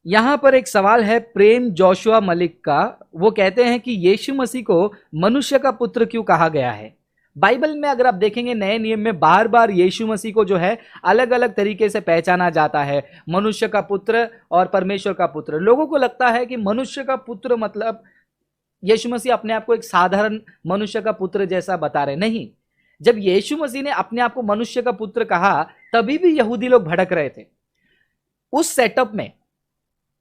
यहां पर एक सवाल है प्रेम जोशुआ मलिक का। वो कहते हैं कि यीशु मसीह को मनुष्य का पुत्र क्यों कहा गया है। बाइबल में अगर आप देखेंगे नए नियम में बार बार यीशु मसीह को जो है अलग अलग तरीके से पहचाना जाता है, मनुष्य का पुत्र और परमेश्वर का पुत्र। लोगों को लगता है कि मनुष्य का पुत्र मतलब यीशु मसीह अपने आप को एक साधारण मनुष्य का पुत्र जैसा बता रहे। नहीं, जब यीशु मसीह ने अपने आप को मनुष्य का पुत्र कहा तभी भी यहूदी लोग भड़क रहे थे। उस सेटअप में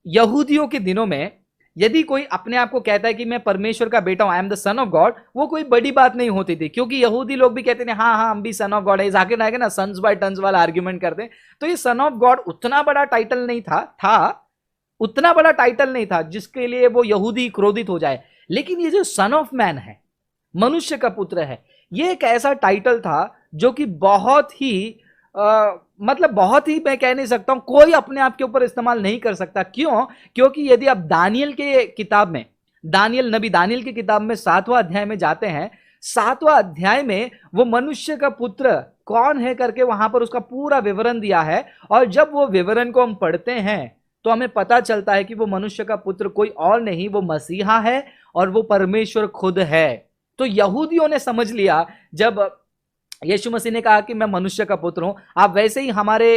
यहूदियों के दिनों में यदि कोई अपने आप को कहता है कि मैं परमेश्वर का बेटा हूं, I am the son of God, वो कोई बड़ी बात नहीं होती थी, क्योंकि यहूदी लोग भी कहते थे हाँ हाँ हम भी सन ऑफ गॉड है। जाकिर नायक ना सन्स बाय टन्स वाला आर्ग्यूमेंट करते हैं। तो ये सन ऑफ गॉड उतना बड़ा टाइटल नहीं था उतना बड़ा टाइटल नहीं था जिसके लिए वो यहूदी क्रोधित हो जाए। लेकिन ये जो सन ऑफ मैन है, मनुष्य का पुत्र है, ये एक ऐसा टाइटल था जो कि बहुत ही मतलब बहुत ही, मैं कह नहीं सकता हूं कोई अपने आप के ऊपर इस्तेमाल नहीं कर सकता। क्यों? क्योंकि यदि आप दानियल के किताब में, नबी दानियल की किताब में 7वां अध्याय में जाते हैं, 7वां अध्याय में वो मनुष्य का पुत्र कौन है करके वहां पर उसका पूरा विवरण दिया है। और जब वो विवरण को हम पढ़ते हैं तो हमें पता चलता है कि वो मनुष्य का पुत्र कोई और नहीं, वो मसीहा है और वो परमेश्वर खुद है। तो यहूदियों ने समझ लिया जब यीशु मसीह ने कहा कि मैं मनुष्य का पुत्र हूं। आप वैसे ही हमारे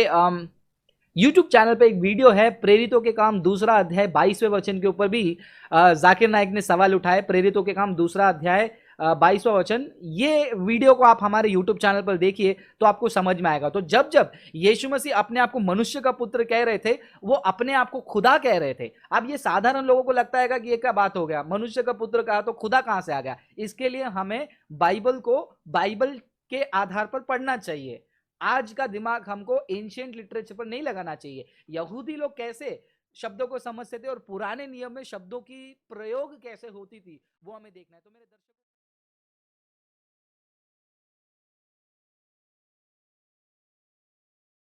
यूट्यूब चैनल पे एक वीडियो है प्रेरितों के काम 2 अध्याय 22वें वचन के ऊपर भी जाकिर नाइक ने सवाल उठाए। प्रेरितों के काम 2 अध्याय 22वां वचन, ये वीडियो को आप हमारे यूट्यूब चैनल पर देखिए तो आपको समझ में आएगा। तो जब जब यीशु मसीह अपने आप को मनुष्य का पुत्र कह रहे थे, वो अपने आप को खुदा कह रहे थे। अब ये साधारण लोगों को लगता है कि ये क्या बात हो गया, मनुष्य का पुत्र कहा तो खुदा कहां से आ गया। इसके लिए हमें बाइबल के आधार पर पढ़ना चाहिए। आज का दिमाग हमको एंशिएंट लिटरेचर पर नहीं लगाना चाहिए। यहूदी लोग कैसे शब्दों को समझते थे और पुराने नियम में शब्दों की प्रयोग कैसे होती थी वो हमें देखना है। तो मेरे दर्शक